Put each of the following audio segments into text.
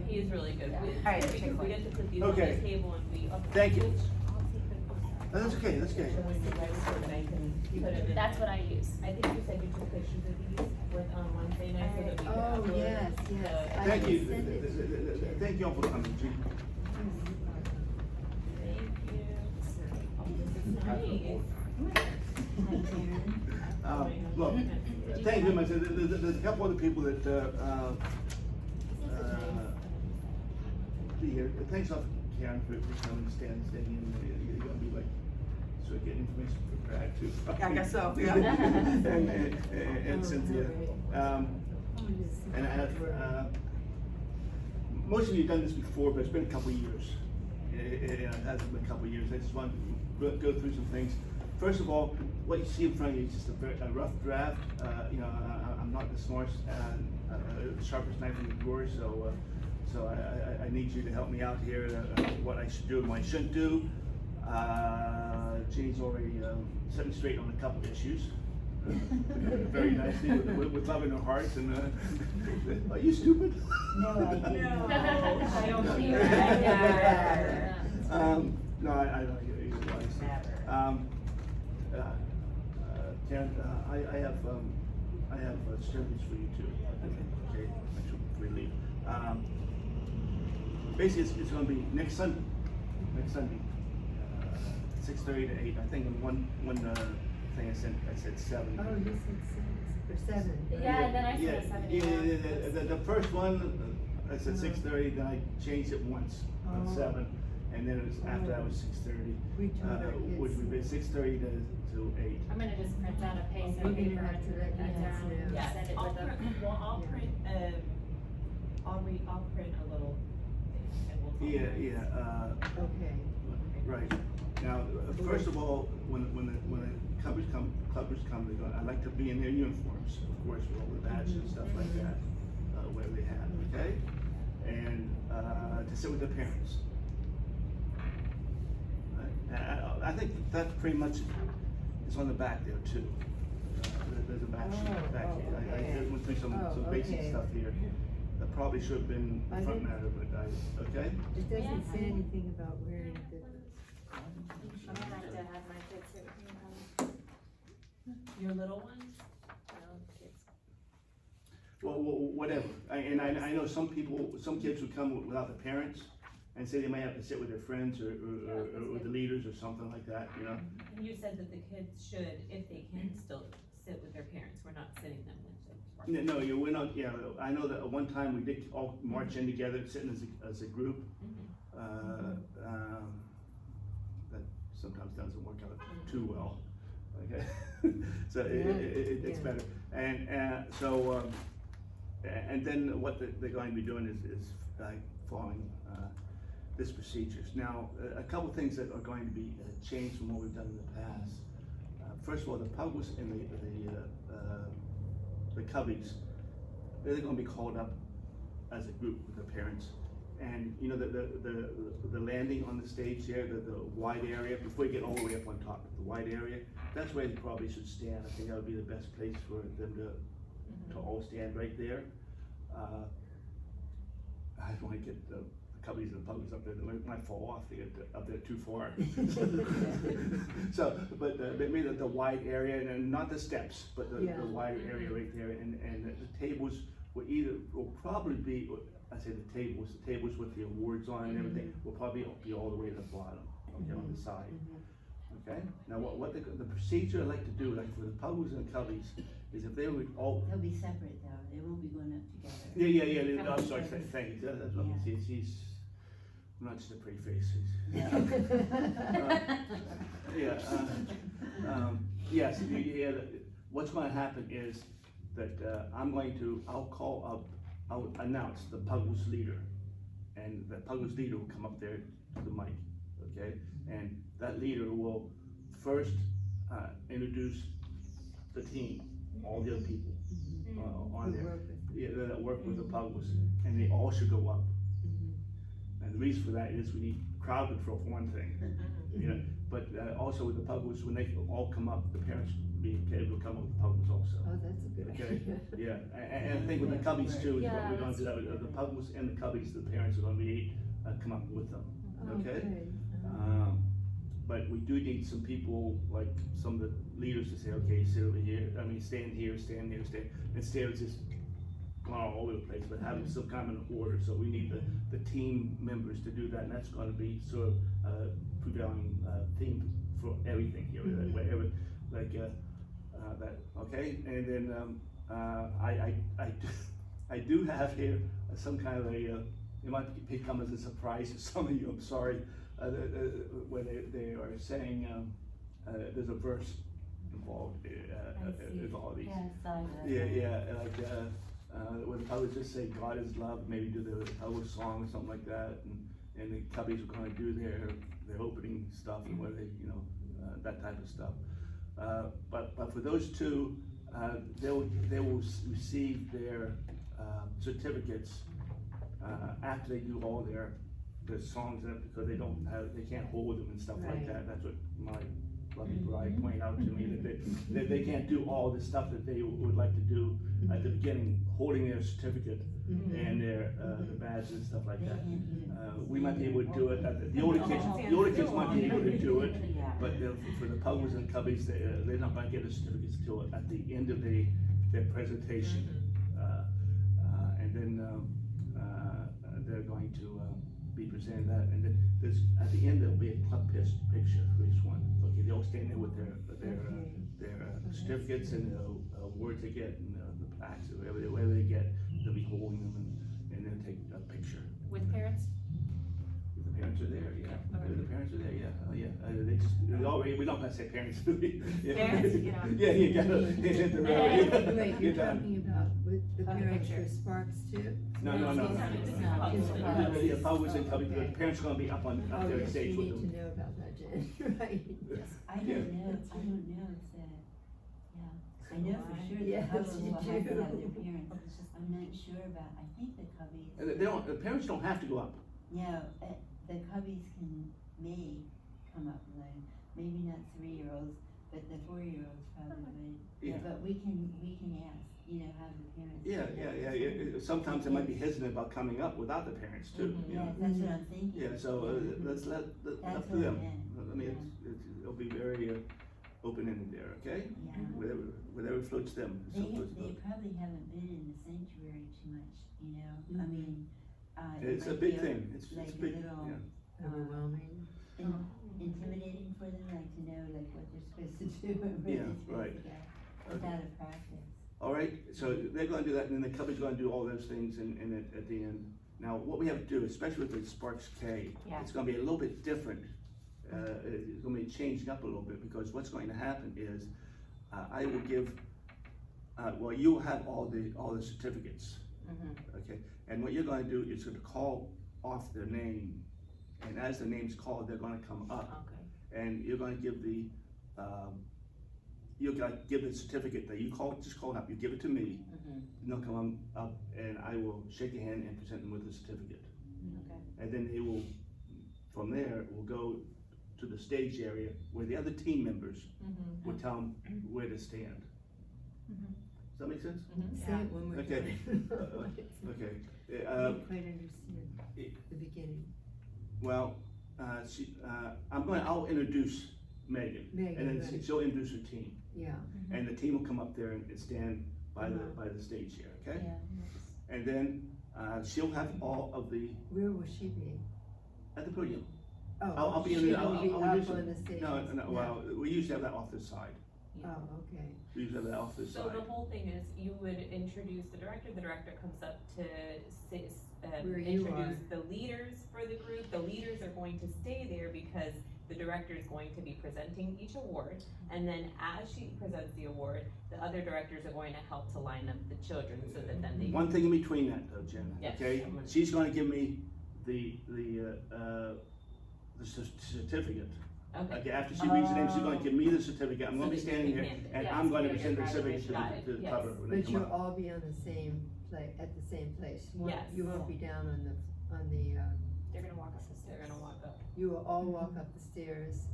He is really good. Yeah. It's All right, because check we one. get to put these on Okay. the table and we. Thank you. I'll take the notes out. That's okay, that's okay. So when you're ready, so that I can put them in. That's what I use. I think you said you took pictures of these with, on Wednesday night so that we could Oh, upload yes, the- yes. I Thank you, send it. thank you all for coming, Chief. Thank you. Oh, this is nice. Look, thank you very much. There's a couple other people that, be here. Thanks off Karen for coming and staying in. You're gonna be like, so I get information for Brad too. I guess so, yeah. And Cynthia. And I have, most of you have done this before, but it's been a couple of years. It hasn't been a couple of years. I just want to go through some things. First of all, what you see in front of you is just a rough draft. I'm not the smartest, sharpest knife in the drawer, so I need you to help me out here, what I should do and what I shouldn't do. Jeannie's already set me straight on a couple issues. Very nicely, with love in her heart, and are you stupid? No, I didn't. No. I don't believe that. No, I don't hear you guys. Karen, I have service for you too. Okay, make sure we leave. Basically, it's going to be next Sunday. 6:30 to 8. I think in one thing I said 7. Oh, you said 6 or 7. Yeah, and then I said 7. Yeah, the first one, I said 6:30, then I changed it once on Oh. 7, and then it was after that was 6:30. We told our Which would be kids. 6:30 to 8. I'm gonna just print out a page You're of gonna paper have and to let put that me down know. and Yes, send it I'll with them. print, well, I'll print a little thing and we'll. Yeah, Okay. right. Now, first of all, when the clubbers come, they're going, I like to be in their uniforms, of course, with all the badges and stuff like that, whatever they have, okay? And to sit with their parents. Right? I think that pretty much is on the back there too. There's a back sheet back here. I went through some basic okay. stuff here. That probably should have been I front didn't- matter, but okay? It doesn't say anything about wearing the. I'm gonna have to have my kids sit with me. Your little ones? No, kids. Well, whatever. I know some kids would come without the parents and say they might have to sit with their friends or with the leaders or something like that, you know? And you said that the kids should, if they can, still sit with their parents, we're not sitting them with them. No, we're not, yeah, I know that at one time we did all march in together, sitting as a group. That sometimes doesn't work out too well, okay? So it's better. And so, and then what they're going to be doing is following this procedures. Now, a couple things that are going to be changed from what we've done in the past. First of all, the pugs and the cubbies, they're going to be called up as a group with their parents. And you know the landing on the stage there, the wide area, before you get all the way up on top, the wide area, that's where they probably should stand. I think that would be the best place for them to all stand right there. I don't want to get the cubbies and the pugs up there, they might fall off, they get up there too far. So, but maybe the wide area, and not the steps, but the wider area right there, and the tables will probably be, I say the tables with the awards on and everything will probably be all the way to the bottom, okay, on the side. Okay, now what the procedure I like to do, like for the pugs and cubbies, is if they would all. They'll be separate though, they won't be going up together. Yeah, I'm sorry, thank you, that's what I'm saying, he's not just a pretty face, yes, what's gonna happen is that, I'll announce the Puggles leader, and the Puggles leader will come up there to the mic, okay? And that leader will first introduce the team, all the other people on there. That work with the Puggles, and they all should go up. And the reason for that is we need crowd control for one thing, you know? But also with the Puggles, when they all come up, the parents be able to come up with the Puggles also. Oh, that's a good Okay. idea. Yeah, and I think with the Cubbies too, is what Yeah, we're gonna do that, that's with the Puggles and the Cubbies, the parents are gonna be, come up with them, okay? Okay. But we do need some people, like some of the leaders to say, okay, sit over here, I mean, stand here, stand here, stand, instead of just going all over the place, but having some kind of an order, so we need the team members to do that, and that's gonna be sort of, prevailing, theme for everything here, Mhm. wherever, like, that, okay, and then, I do have here some kind of a, it might come as a surprise to some of you, I'm sorry, where they are saying, there's a verse involved, with all these. Yeah, I saw that. Yeah, like, when others just say God is love, maybe do the other song or something like that, and the Cubbies are gonna do their opening stuff and where they, that type of stuff. But for those two, they will receive their, certificates, after they do all their songs, because they can't hold them and stuff like Right. that. That's what my lovely bride pointed out to me, that they can't do all the stuff that they would like to do at the beginning, holding their certificate and their, the badge and stuff like that. We might be able to do it, the older kids might be able to do it, Yeah. but for the Puggles and Cubbies, they're not gonna get the certificates till at the end of their presentation. And then, they're going to, be presenting that, and then at the end, there'll be a club picture for each one. Okay, they all stand there with their certificates and the awards they get, and the plaques, or whatever they get, they'll be holding them and then take a picture. With parents? The parents are there, yeah. Okay. The parents are there, yeah. Oh, yeah. We're not gonna say parents, do we? Yeah. Parents, you know. Yeah, you gotta hit the road. Yeah. Wait, you're Get done. talking about with the Oh, the parents picture. for Sparks too? No. Yeah, Puggles and Cubbies, the parents are gonna be up Oh, there yes, stage you with need them. to know about that, Jen, right? I don't know if that, yeah, I know for sure the Yes, Puggles you will have to have do. their parents, I'm not sure about, I think the Cubbies, And the parents don't have to go up. no, the Cubbies may come up alone, maybe not 3-year-olds, but the 4-year-olds probably would. Yeah. But we can ask, have the parents. Yeah. Sometimes they might be hesitant about coming up without the parents too, you Yeah, know? that's what I'm thinking. Yeah, so, let's let, That's up to what I them. meant, I mean, it'll be very, open-ended there, okay? Yeah. Whatever floats them. They, So floats they them. probably haven't been in the sanctuary too much, I mean, It's a might big be thing, it's like a big, little, yeah. Overwhelming. intimidating for them, like to know like what they're supposed to do and where Yeah, they're supposed right. to go, without a practice. All right, so they're gonna do that, and then the Cubbies gonna do all those things and at the end. Now, what we have to do, especially with the Sparks K, Yeah. it's gonna be a little bit different. It's gonna be changed up a little bit, because what's going to happen is, I will give, well, you'll have all the certificates, okay? And what you're gonna do is gonna call off their name, and as the name's called, they're gonna come up. Okay. And you're gonna give you're gonna give the certificate that you just call up, you give it to me, and they'll come up, and I will shake your hand and present them with the certificate. Okay. And then they will, from there, will go to the stage area where the other team members will tell them where to stand. Does that make sense? Say it one more Okay. time. Okay. I didn't quite understand the beginning. Well, I'll introduce Megan, Megan, and then right. she'll introduce her team. Yeah, And the team will come up there and stand by the stage here, okay? Yeah. And then, she'll have all of the, where will she be? at the podium. Oh, I'll be in she the, will be I'll up introduce on them. the stage. No, well, we usually have that off the side. Oh, okay. We usually have that off the So side. the whole thing is you would introduce the director comes up to Where you introduce the leaders for the group. The leaders are going to stay there because the director is going to be presenting each award. And then as she presents the award, the other directors are going to help to line up the children so that then they. One thing in between that though, Jen, Yes. okay? She's gonna give me the certificate. Okay, after she reads the name, she's gonna give me the certificate, I'm So gonna be that you standing can here, hand it. and Yes, I'm gonna yeah, present the you're certificate got it. to the Yes. cover when they But come you'll up. all be on the same at the same place. Yes. You won't be down on the, They're gonna walk us the stairs. They're gonna walk up. you will all walk up the stairs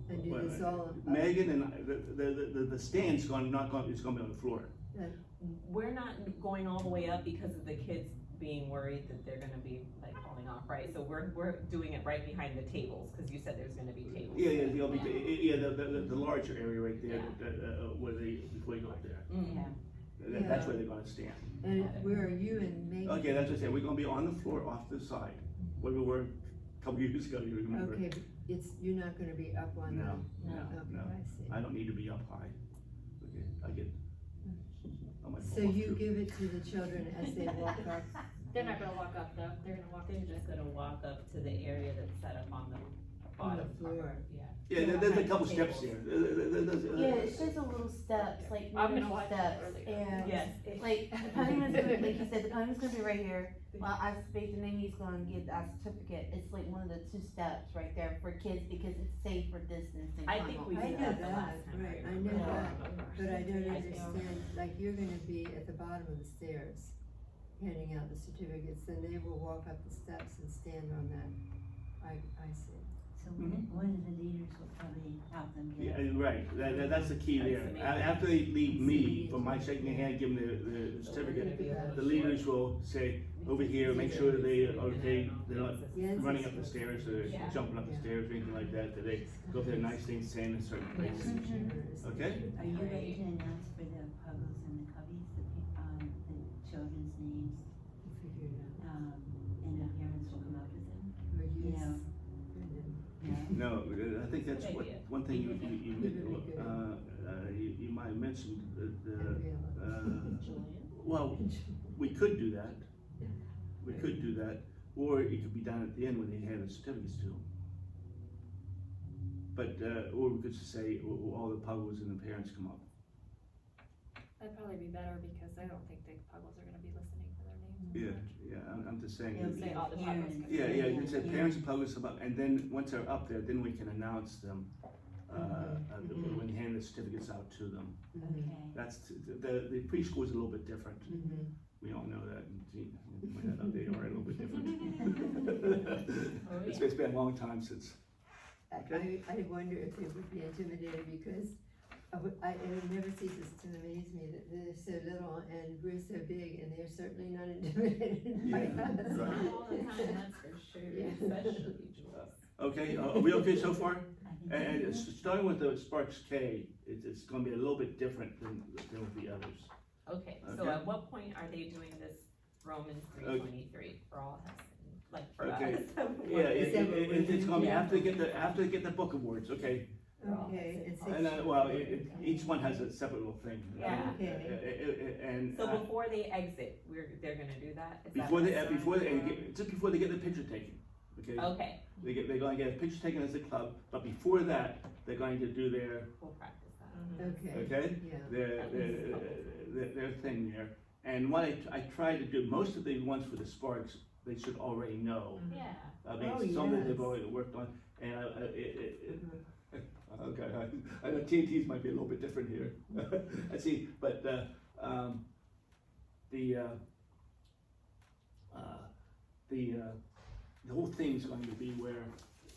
And do Wait, this all. Megan and the stand's not going, it's gonna be on the floor. We're not going all the way up because of the kids being worried that they're gonna be like falling off, right? So we're doing it right behind the tables, cause you said there's gonna be tables. Yeah, there'll be, the larger area right there, where before you go up there. Mhm. That's where they're gonna stand. And where are you and Megan? Okay, that's what I said, we're gonna be on the floor off the side, where we were a couple years ago, you remember? Okay, but you're not gonna be up on the. No, Okay, no, I see. I don't need to be up high. Okay, I get. I might So fall off you too. give it to the children as they walk up? They're not gonna walk up though, they're gonna walk. They're just gonna walk up to the area that's set up on the On the bottom floor. part, yeah. Yeah, there's a Behind couple the steps tables. there. Yeah, it's just a little steps, like I'm gonna little watch steps, it early. and Yes. like the podium's gonna, like you said, the podium's gonna be right here. While I speak, and then he's gonna give that certificate. It's like one of the 2 steps right there for kids because it's safer distance and I climb think up. we I did know that the that, last time, right, right? I know Yeah. that, but I don't I understand, like, you're gonna be at the bottom of the stairs handing out the certificates, then they will walk up the steps and stand on that. I see. So one of the leaders will probably help them Yeah, get up. right, that's the key there. That's the main After they leave me, from my shaking hand, give them the So we're gonna certificate, be a little the leaders short. will say, over here, make sure they are okay, they're not Yes, running it's- up the stairs or Yeah. jumping up the stairs or anything like that, that they go up there nicely and stand in certain places. Okay? Are you ready to announce for the puggles and the cubbies, the children's names, Figure it out. and the parents will come up with them? Or You use, know. and No? No, I think that's Good what, idea. one thing you Very you might have mentioned, then well, we could do that. We could do that, or it could be done at the end when they hand the certificates to them. But, or we could just say, all the puggles and the parents come up. That'd probably be better because I don't think the Puggles are gonna be listening for their names. Yeah, I'm just saying. It'll Say be all the the Puggles parents. come Yeah, yeah, you and said the parents and puggles come up, and then, once they're up there, then we can announce them, when you hand the certificates out to them. Okay. That's, the preschool is a little bit different. Mhm. We all know that, and gee, they are a little bit different. Oh, yeah. It's been a long time since. I wonder if they would be intimidated because it never ceases to amaze me that they're so little and we're so big and they're certainly not intimidated by Yeah, us. Not right. all the time, that's for sure, Yeah. especially Jules. Okay, are we okay so far? I think And so. starting with the Sparks K, it's gonna be a little bit different than with the others. Okay, so Okay. at what point are they doing this Romans 3:23 for all of us, like for us? Okay. Yeah, it's gonna be after they get the book awards, okay? Okay, it's. And, well, each one has a separate little thing. Yeah. And, So before they exit, they're gonna do that? Is that before the they, sign? just before they get the picture taken, okay? Okay, They're gonna get a picture taken as a club, but before that, they're going to do their, we'll practice that. Okay. okay? Yeah. Their thing there. And what I try to do, most of the ones for the Sparks, they should already know. Yeah. I mean, Oh, some that they've yes. already worked on, and okay, I know TNT's might be a little bit different here. I see, but, the whole thing's going to be where,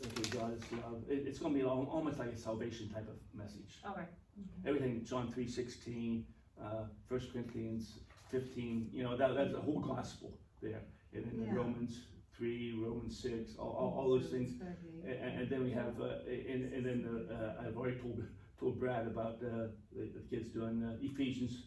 okay, God is love, it's gonna be almost like a salvation type of message. Okay. Everything, John 3:16, 1 Corinthians 15, you know, that's the whole gospel there. And then Yeah. Romans 3, Romans 6, all those things. And then we have, and then I've already told Brad about the kids doing Ephesians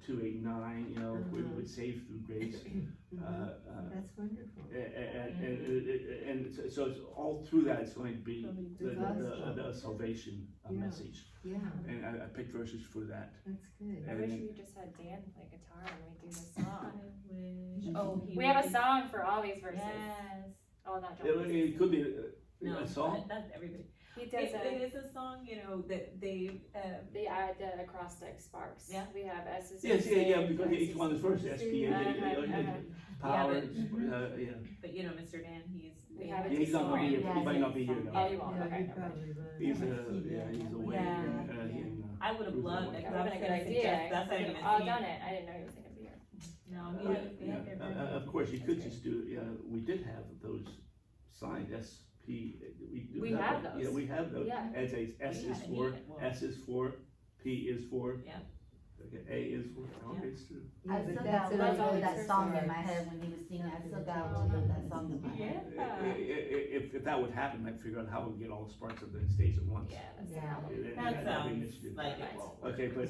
2:8-9, you know, we're saved through grace. That's wonderful. And so it's all through that, it's going to be the salvation Yeah. message. Yeah, And I picked verses for that. that's good. I And wish then- we just had Dan play guitar and we do this song. Oh, he We have would a be- song for all these verses. Yes. Oh, not John. It could be No, a song. that's everybody. He does It is a song, you know, that they, the acrostic Sparks. Yeah. We have S's. Yes, and yeah, C's, because each one is first, S's. SPA, power, yeah. but you know, Mr. Dan, he's. We have it Yeah, he's not gonna be here, Yeah, he might not be here yeah. Oh, now. you won't, Yeah, okay. you never mind. probably will. He's, Yeah. he's away. Yeah. I would have loved it, That cause I would was have been a gonna good idea. suggest, that's not We even could've all seen. done it. I didn't know he was gonna be here. No, Uh, we have Of course, you could just do, we did have those signed, SP, P, we do We have have that. those. Yeah, we have those. Yeah. And say S We is had- for, well- S is for, P is for. Yeah. Okay, A is for, okay, it's true. Yeah, I but still that's got a another little bit of that exercise. song in my head when he was singing, I still got a little bit of that song in my head. If that would happen, I'd figure out how we get all the sparks of the stage at once. Yeah, that's Yeah. That That'd be sounds initiative. like it. Okay, but,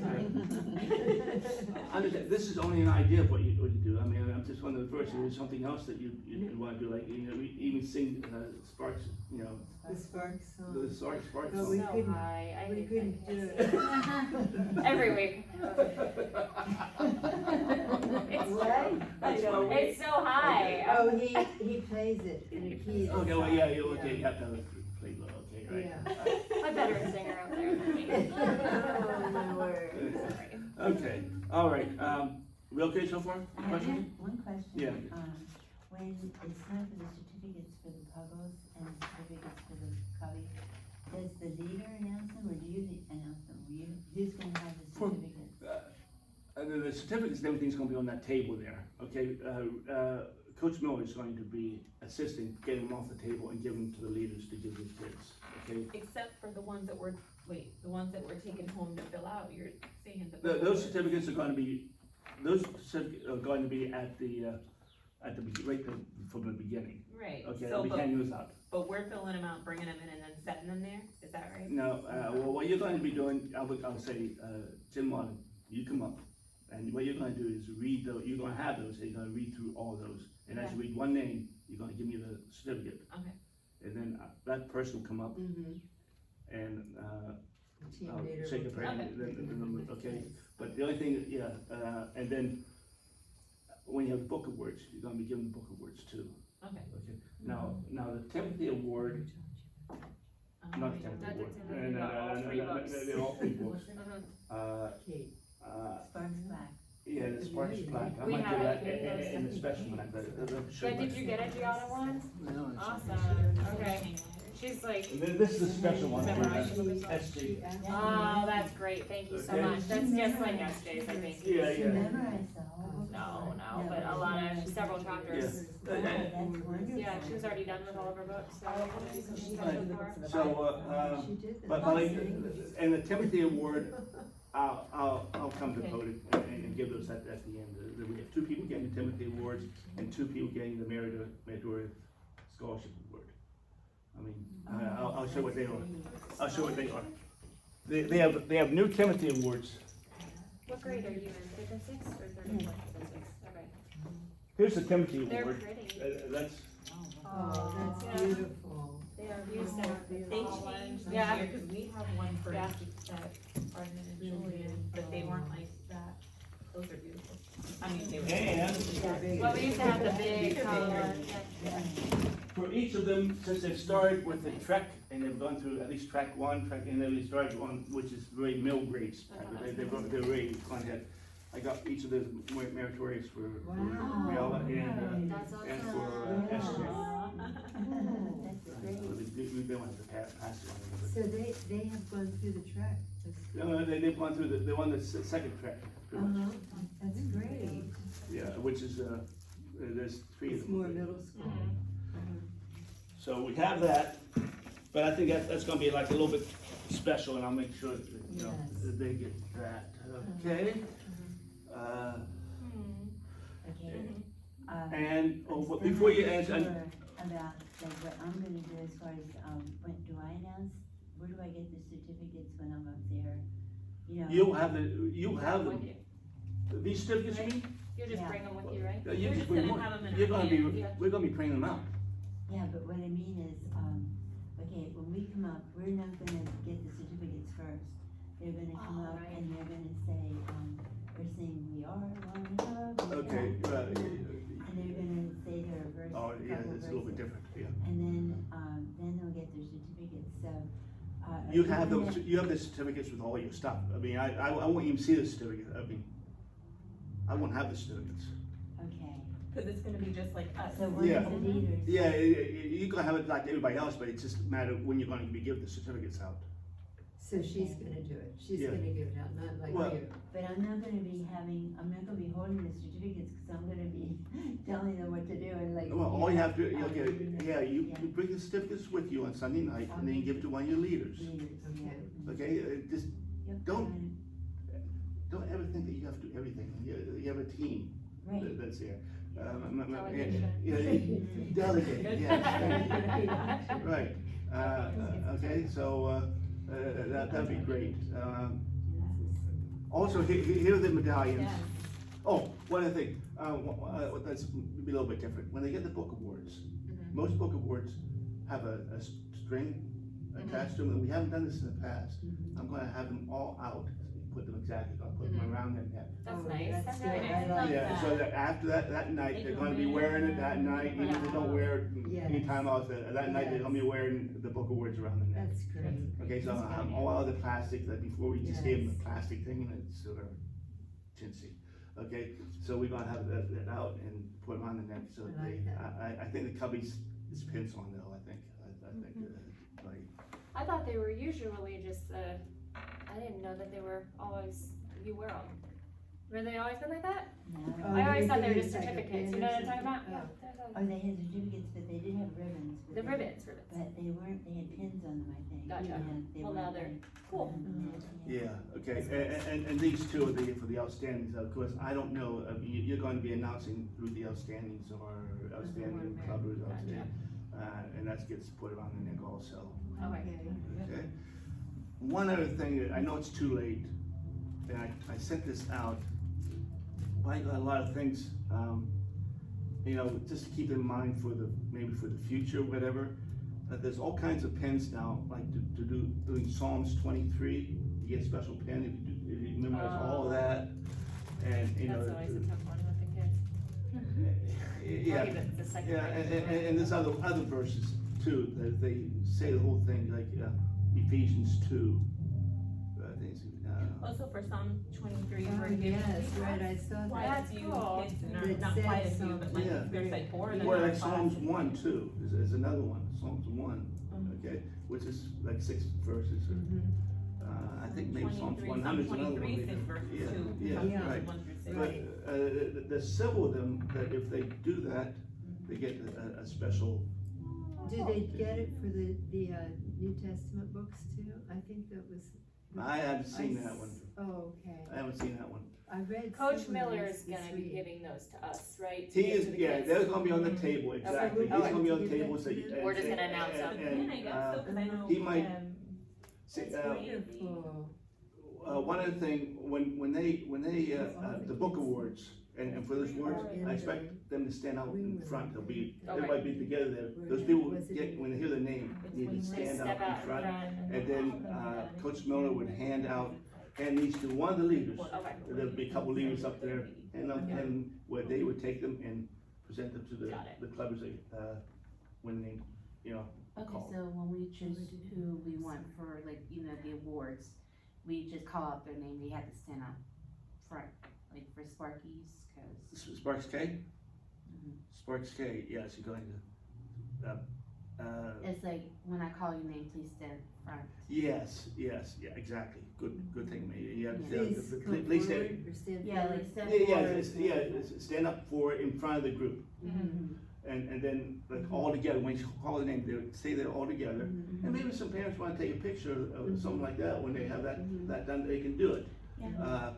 understand, this is only an idea of what you do, I mean, I'm just wondering first, is there something else that you wanna do, like, even sing, sparks, The Sparks song. the sparks But song. we So couldn't- high, I We hate couldn't that. do it. Every week. What? It's so high. Oh, he plays it in a key. that's Okay, well, high. yeah, okay, you have to play low, okay, right? Yeah. I'm a better singer out there than me. Oh, my word. Sorry. Okay, all right, we okay so far? I have Question? one question. Yeah. When it's time for the certificates for the puggles and the certificates for the cubby, does the leader announce them or do you announce them? Who's gonna have the For- certificates? The certificates and everything's gonna be on that table there, okay? Coach Miller is going to be assisting, getting them off the table and giving them to the leaders to give to the kids, okay? Except for the ones that were, the ones that were taken home to fill out, you're saying that. Those certificates are gonna be, at the, right from the beginning, Right, okay? so, We can't use that. but we're filling them out, bringing them in and then setting them there, is that right? No, well, what you're going to be doing, I'll say, Jim Martin, you come up, and what you're gonna do is read you're gonna have those, and you're gonna read through all those, and as you read one name, you're gonna give me the certificate. Okay. And then that person will come up Mhm. and, Team I'll leader shake will a play. hand, then, okay, but the only thing, and then, when you have the book of words, you're gonna be given the book of words too. Okay. Okay, now the Timothy Award, not the Timothy Not the Award. Timothy, but all three books. They're all three books. Mhm. Kate. Sparks plaque. Yeah, the Sparks plaque, I We might do have that it. in the special one, Yeah, did you get a Giada one? No, Awesome, okay. She's like, This is the special one, Memorized. SG. oh, that's great, thank you so Okay. much. That's just like SJ's, I think. Yeah, She yeah. memorized the whole book. No, but a lot of, several chapters. Oh, that's wonderful. Yeah, she was already done with all of her books, so. she's Right. special for her. So, She did that. but like, and the Timothy Award, I'll come to podium and give those at the end. We have 2 people getting the Timothy Awards and 2 people getting the Meritorious Scholarship Award. I mean, I'll show what they are. I'll show what they are. They have new Timothy Awards. What grade are you in, fifth and sixth or third and fourth? Fifth and sixth, okay. Here's the Timothy They're Award. pretty. That's, Oh, that's Yeah. beautiful. They are beautiful. They changed this Yeah. year, cause we have one for Yeah. that Arden and Julian, but they weren't like that. Those are beautiful. I mean, they were. and Well, we used to have the big They're color bigger. one, yeah. for each of them, since they've started with the Trek, and they've gone through at least track 1, and then they started on, which is very middle grades. They're really gone ahead. I got each of those meritorious for Wow. Riella and, That's and awesome. for SJ. That's So great. we don't have to pass it on. So they have gone through the track. No, they've gone through they won the second track. pretty much. Uh-huh, that's great. Yeah, which is, there's 3 of It's them. more middle school. So we have that, but I think that's gonna be like a little bit special, and I'll make sure that, Yes. that they get that, okay? Okay. And, but Then before you I'm answer, not sure about, like, what I'm gonna do as far as, when, do I announce, where do I get the certificates when I'm up there? You know? you'll have them, With you. these certificates, you mean? You'll just bring them with you, right? You We're just just bring gonna one. have 'em in You're our gonna be, hand, yeah. we're gonna be printing them out. Yeah, but what I mean is, okay, when we come up, we're not gonna get the certificates first. They're gonna come Oh, up right. and they're gonna say, we're saying we are one love. we Okay, are," right. And they're gonna say their verse. Oh, yeah, couple it's a little bit verses. different, yeah. And then they'll get their certificates, so. You have even those, if- you have the certificates with all your stuff. I mean, I won't even see the certificate, I mean, I won't have the certificates. Okay, Cause it's gonna be just like us. so one Yeah. of the leaders. Yeah, you're gonna have it like everybody else, but it's just a matter of when you're gonna be giving the certificates out. So she's gonna do it. She's Yeah. gonna give it out, not like Well- you. But I'm not gonna be holding the certificates, cause I'm gonna be telling them what to do and like. well, all you have to, you bring the certificates with you on Sunday night, and then you give it to one of your leaders, Leaders, yeah. okay? Just Yep, don't ever think that you have to do everything, you have a team Right. that's there. Delegation. Delegate, yeah, right, okay, so, that'd be great. Also, here are the medallions. Yes. Oh, one other thing, that's be a little bit different, when they get the book awards, most book awards have a string attached to them, and we haven't done this in the past. I'm gonna have them all out, put them exactly, I'll put them around their neck. That's Oh, nice, that's that's good. really I nice. like Yeah, so that after that night, They they're can gonna be wear wearing it that night, even if they don't wear it Yes. anytime else, that night, they're gonna be wearing the book awards around their neck. That's great. Okay, so all other plastic, that before we just gave them the plastic thing, and it's sort of chintzy. Okay, so we're gonna have that out and put them on the neck, so I like I think the cubbies is pins on though, I think, like, I thought they were usually just, I didn't know that they were always, you wear them. Were they always been like that? No. Oh, I always you thought they were think just it's like a certificates, pin you know or what I'm talking about? something? Yeah. Oh, they had certificates, but they did have ribbons. but The they- ribbons. But they weren't, they had pins on them, I think. Gotcha. Yeah, they Well, now weren't they're like- cool. yeah, okay, and these two are for the outstandings, of course, I don't know, you're gonna be announcing who the outstandings or outstanding clubbers, outstanding, and that gets put around the neck also. Okay. Okay. One other thing that I know it's too late, and I sent this out. But I got a lot of things, just to keep in mind for maybe for the future, whatever. There's all kinds of pens now, like doing Psalms 23. You get a special pen if you memorize all of that, and That's always a tough one with the kids. yeah, Or even the second yeah, grade. and there's other verses too, that they say the whole thing, like Ephesians 2. I think it's, Also for Psalm 23, Oh, we're giving. yes, right, I saw Quite that. a That's few cool. kids, That and not said quite a few, Psalm but like, Yeah. there's like 4 of them. Or in our like Psalms class. 1 too, is another one, Psalms 1, okay, which is like 6 verses, or, I think maybe Psalms 23, 100 is Psalm another one. 23, maybe. 6 verses Yeah, too. yeah, Psalms right. 1 through 6. But, there's several of them that if they do that, they get a special, Do they get it for the New Testament books too? I think that was. I haven't seen that one, Oh, okay. I haven't seen that one. I read. Coach some of Miller those is this gonna be week. giving those to us, right? To He give is, to the yeah, kids? they're gonna be on the table, exactly, he's Okay. gonna be on the Okay. table, so. We're just gonna announce them. Pen, I guess, so, 'cause I know, he might- see, that's Wonderful. one other thing, when they, the book awards, and for those awards, I expect them to stand out in front, they'll be, everybody be together there. Those people get, when they hear their name, need to Like stand step out in front. And then, Coach Miller would hand these to one of the leaders. Okay. There'll be a couple leaders up there, and where they would take them and present them to Got it. the clubbers, when they, Okay, Call. so when we choose who we want for the awards, we just call out their name, they have to stand up front, like for Sparky's, cause. Sparks K? Mhm. Sparks K, yes, you're going to, It's like, when I call your name, please stand front. yes, yeah, exactly, good thing, maybe, yeah. Please come Please stand, forward or stand Yeah, forward. like stand yeah, forward. stand up for, in front of the group, Mhm. and then, like, all together, when you call the name, they say they're all together. And maybe some parents wanna take a picture of something like that, when they have that done, they can do it. Yeah.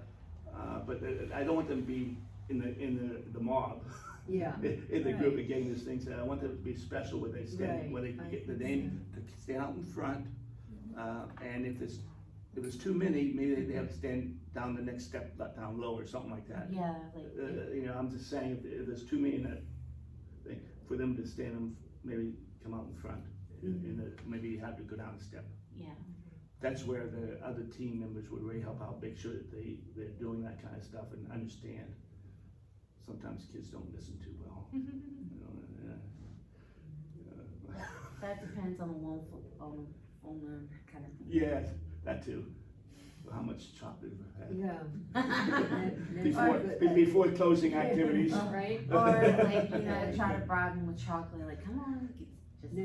But I don't want them to be in the mob, Yeah, in the group again, these things, I want them to be special, where they stand, where they Right, I get the think name, to stand out in front. And if there's too many, maybe they have to stand down the next step, down low or something like that. Yeah, like, I'm just saying, if there's too many in that thing, for them to stand, maybe come out in front, maybe have to go down a step. yeah. That's where the other team members would really help out, make sure that they're doing that kind of stuff and understand. Sometimes kids don't listen too well. That depends on the kind of thing. Yes, that too. How much chocolate we've had. yeah. Before closing activities. Right? Or like, try to bribe them with chocolate, like, come on, just. No.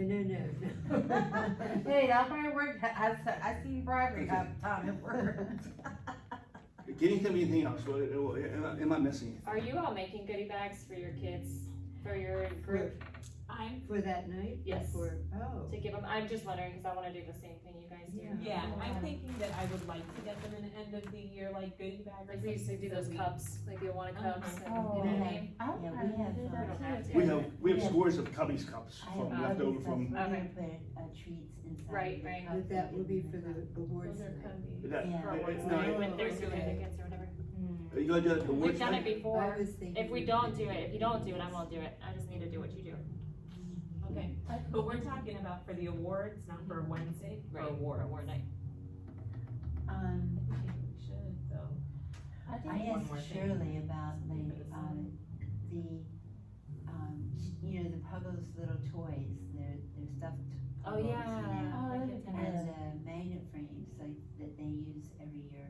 Hey, that might work, I seen bribery all the time, it worked. Can you tell me anything else? Am I missing it? Are you all making goodie bags for your kids for your group I'm, For that night? Yes. For, oh. to give them? I'm just wondering, cause I wanna do the same thing you guys do. yeah, I'm thinking that I would like to get them an end of the year, like goodie bag or Like we used to do something, those so we- cups, like the Awana cups, and, Oh, you know what I yeah. mean? I would Yeah, we probably have, do We that don't too. have to. We have Yeah. scores of Cubby's cups I from have leftover some, from, we're gonna Okay. put, treats inside Right, of the right. cup But that and will give be them for the awards Those are night. cubbies. that, Yeah. For awards no, night, with their okay. certificates or whatever. are you gonna do it at the We've awards done it night? before. I was thinking. If we don't do it, if you don't do it, I won't do it. I just need to do what you do. Okay, but we're talking about for the awards, not for Wednesday, for Right. award night. Um, We should, though. I think I one asked more thing. Shirley about Something like, for the summer. you know, the Puggles little toys, they're stuffed. Oh, Puggles, yeah. Oh, My that's kids nice. have And those. magnet frames like that they use every year.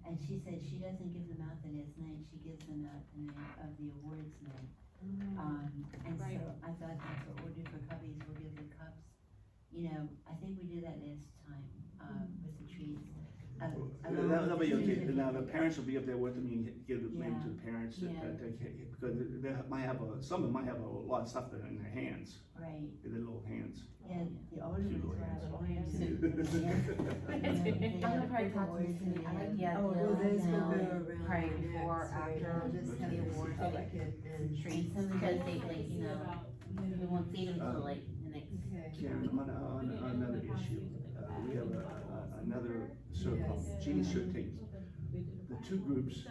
And she said she doesn't give them out the next night, she gives them out the night of the awards night. And Right. so I thought that's what we'll do for Cubbies, we'll give the cups. You know, I think we did that last time, with the treats. That'll be okay, now the parents will be up there with them, you can give it maybe to the parents, that Yeah. because they might have some of them might have a lot of stuff in their hands, Right, in their little hands. yeah, the older ones will have Little hands. hands. I'm gonna probably talk to Cindy. I like the idea. Oh, well, those will go of around. Pray our before, necks, right? after I'll just have the this awards, public and. treats, because they like, you know, we won't see them until like the next. Okay. Karen, on another issue, we have another circle, Jeannie should take, the two groups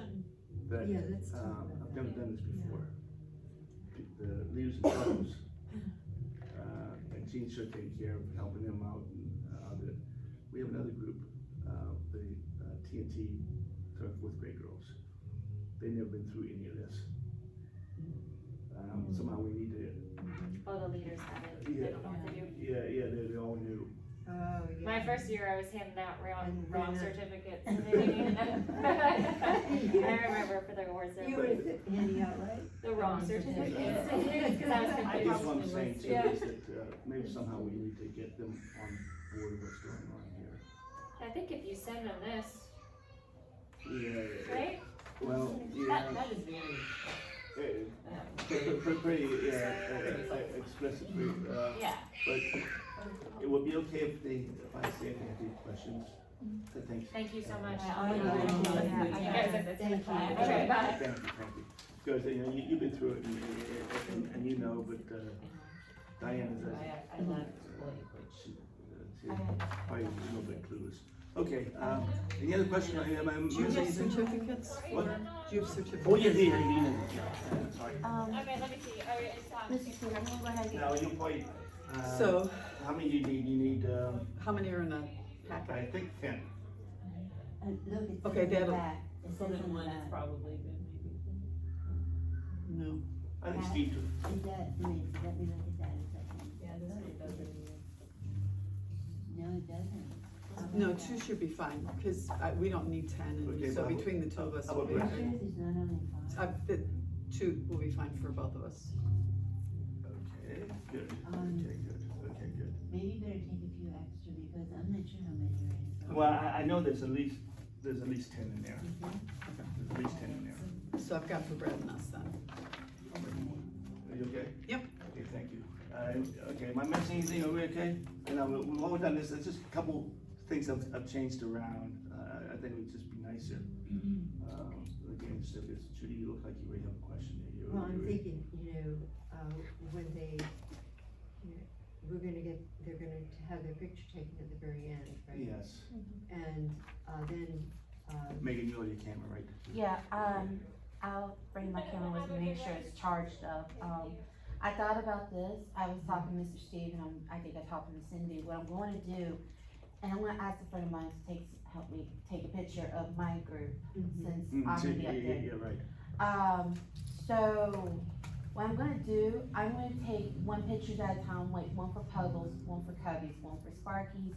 that, Yeah, let's talk about I've that. never done this before. The leaders and fellows, and Jeannie should take care of helping them out and, we have another group, the TNT fourth grade girls. They've never been through any of this. Somehow we need to, Oh, the leaders have it. They don't know what to do. they're all new. Oh, yeah. My first year, I was handing out And wrong then, certificates. And they didn't even know. I remember for the awards, You were handing out, right? the wrong certificates. Cause I was I confused. guess what I'm saying too Yeah. is that, maybe somehow we need to get them on board with what's going on here. I think if you send them this, Yeah, right? well, yeah, That is very, pretty, explicit, yeah. but it would be okay if I say if they have any questions. Thanks. Thank you so much. Oh, You yeah. guys have this. Thank you. Okay, bye. Thank you. Because, you know, you've been through it and you know, but, Diana doesn't. I love Blake, which. She's probably a little bit clueless. Okay, any other questions? Am I Do you missing have anything? certificates? What? Do you have certificates? Oh, yeah, sorry. Okay, let me see. Oh, it's Mr. Steve, I'm gonna go ahead and get. Now, you probably, So, how many do you need? You need, how many are in a I packet? think 10. Look, it's Okay, in the that'll- back, it So says then in the one is back. probably good, maybe. No. I think Steve took. It does, let me look at that a second. Yeah, this one doesn't. No, it doesn't. No, 2 should be fine, because we don't need 10, Okay, and so but between the two of us how will about be. Brett? Yours is not only five. The 2 will be fine for both of us. Okay, good. Um, Okay, good. Maybe you better take a few extra because I'm not sure how many there is. Well, I know there's at least 10 in there. There's at least 10 in there. So I've got for Brad and us then. Are you okay? Yep. Okay, thank you. Okay, am I missing anything? Are we okay? And while we're done this, there's just a couple things I've changed around. I think it would just be nicer. Again, so it's, Judy, you look like you already have a question there. Well, I'm thinking, when they, they're gonna have their picture taken at the very end, right? Yes. And, then, Megan, you have your camera, right? Yeah, I'll bring my camera with me, make sure it's charged up. I thought about this, I was talking to Mr. Steve, and I think I talked to Cindy, what I'm going to do, and I'm gonna ask a friend of mine to help me take a picture of my group, since I'm gonna be up there. Yeah, right. So, what I'm gonna do, I'm gonna take one picture at a time, like one for Puggles, one for Cubbies, one for Sparkies,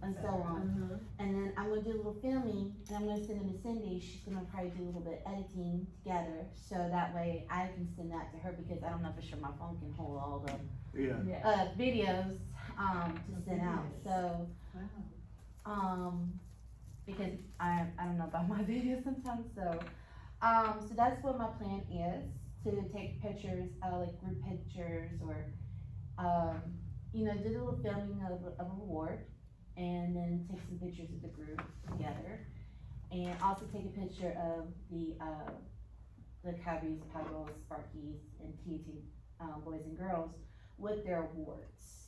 and so on. And then I'm gonna do a little filming, and I'm gonna send them to Cindy. She's gonna probably do a little bit of editing together, so that way I can send that to her, because I don't know for sure my phone can hold all the Yeah. videos to send out. So, wow. because I don't know about my videos sometimes. So, so that's what my plan is to take pictures, like group pictures or, you know, did a little filming of a award and then take some pictures of the group together. And also take a picture of the Cubbies, Puddles, Sparkies, and TNT, boys and girls with their awards.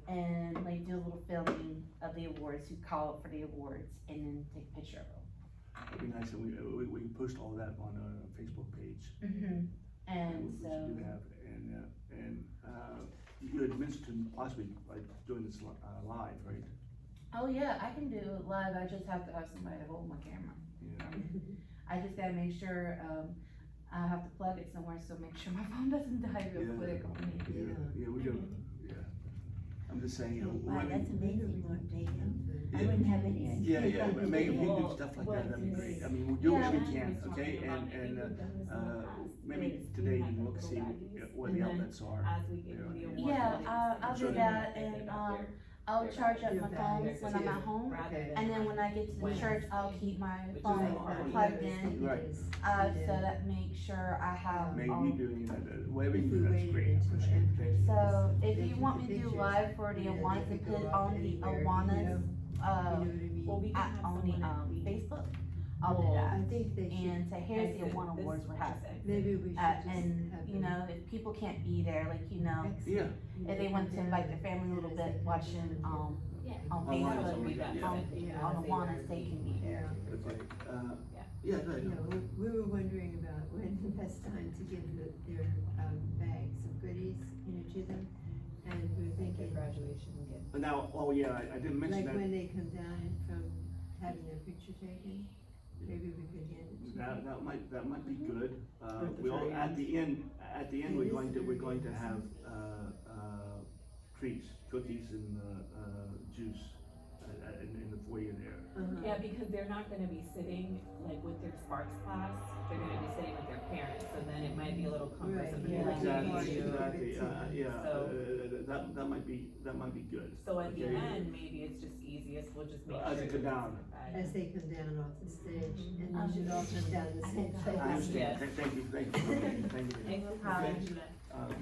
And like do a little filming of the awards, who call up for the awards, and then take a picture of them. It'd be nice, and we can post all that on our Facebook page. And We so, should do that, and you had mentioned possibly like doing this live, right? oh yeah, I can do it live, I just have to have somebody to hold my camera. Yeah. I just gotta make sure, I have to plug it somewhere, so make sure my phone doesn't die real Yeah. quick on me. Yeah, we do, yeah. I'm just saying, you know, Wow, that's running- amazing, Lord, Megan. I Yeah. wouldn't have any idea. Yeah, but Megan, if you do Well, stuff like well, that, that'd be it's- great. I mean, we'll do what we Yeah. can, okay? Maybe today you can look, see where the outlets are. As we get to the Yeah. award. Yeah, I'll do that, and, I'll charge up my phone when I'm at home, Okay. and then when I get to the When- church, I'll keep my Which is phone fine. plugged in, Right. so that make sure I have, Maybe you do, you know, whatever you If do, we that's waited great. I until appreciate it. after- Thank you. so if They you took want the me to do pictures, live for the you know, they Awana, to could go put up on the anywhere, you Awana's, know? You know what I mean? Well, we can have on the, someone at the- Facebook, I'll do Well, that. I think they should, And say, here's the exit Awana this Awards we're having. exit. maybe we should just have And, you them know, if people can't be there, like, you know, exit, Yeah. you if they know, want to come invite down their family a little as they bit, come watching, down. on Online or Facebook, something like that, yeah. Yeah. on Awana, they can be there. Okay, Yeah. yeah, go ahead. You know, we were wondering about when the best time to give their, bags of goodies, you know, to them. And we were thinking, Graduation gift. Now, oh yeah, I didn't mention like that. when they come down from having their picture taken, maybe we could hand it to them. That might be good. At the We all, very at the end, It we're is going to, very we're going to good, have, isn't treats, cookies and, juice, in the foyer there. Yeah, because they're not gonna be sitting like with their Sparks class, they're gonna be sitting with their parents, so then it might be a little cumbersome. Right, to like, Exactly, give you- exactly, yeah, So- that might be good. So at the Okay. end, maybe it's just easiest, we'll just make sure. As they come down. As they come down off the stage, and Um, they should all come down the same place. I understand, Yes. thank you, thank you, thank you. Thanks for problem. coming.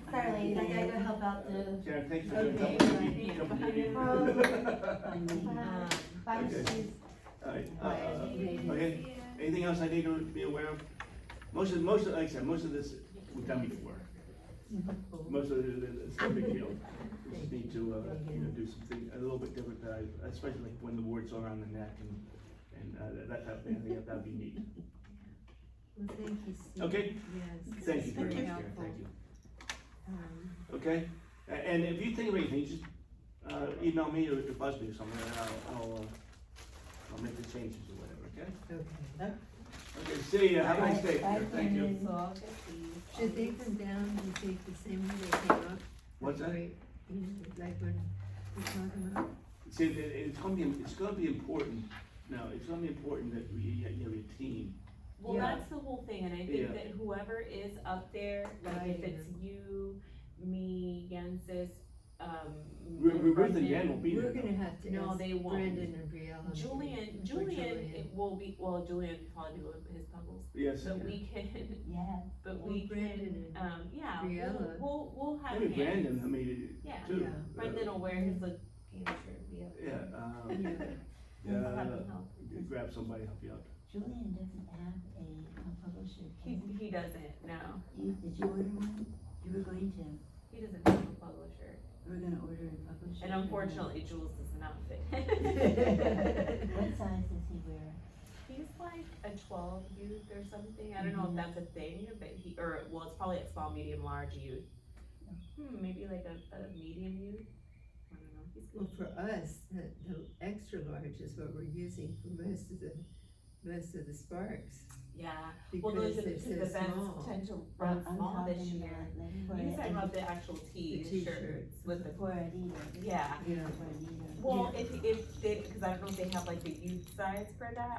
Certainly, I gotta help out the, Sharon, thank you for Okay. coming. bye, Okay. Steve. Alright, Right. okay, anything else I need to be aware of? Most of, like I said, most of this we've done before. Most of it's no big deal. We just need to, you know, do something a little bit different, especially like when the wards are around the neck and, that type of thing, I think that'd be neat. Well, thank you, Steve. Okay. Yes. Thank you very much, very Sharon, helpful. thank you. Um, Okay, and if you think of anything, just, email me or buzz me or something, and I'll make the changes or whatever, okay? Okay. Okay, see ya, have a nice day, Bye, thank you. Shannon. So I'll get these. Should they come down, do you think, the same way they came up? What's that? Right, you know, like when we're talking about, See, it's gonna be important, no, it's gonna be important that you have a team. Well, Yeah. that's the whole thing, and I Yeah. think that whoever is up there, like if it's you, me, Yensis, Ruth and Jen will be we're there. gonna have to No, ask they won't. Brandon and Briella. Julian, Julian. it will be, well, Julian can probably do his puzzles, Yes. but we can, Yeah. but Well, we Brandon can, and yeah, Briella. we'll have Maybe hands. Brandon, I mean, Yeah. too. Yeah. Brendan will wear his like game shirt, Yeah, We'll have him help. grab somebody, help you out. Julian doesn't have a publisher. He doesn't, no, Did you order one? You were going to. he doesn't have a publisher, You were gonna order a publisher. and unfortunately Jules does not fit. What size does he wear? He's like a 12 youth or something. I don't know if that's a thing, but it's probably a small, medium, large youth. Maybe like a medium youth. I don't know. He's Well, good. for us, the extra large is what we're using for most of the Sparks, Yeah. Well, because those are they're because so the events small. tend to run I'm small this talking year. about like for He's talking a- about the actual t-shirts t-shirts. with the For Adidas. yeah. Yeah. For Adidas. Well, if they, because I don't know if they have like the youth size for that.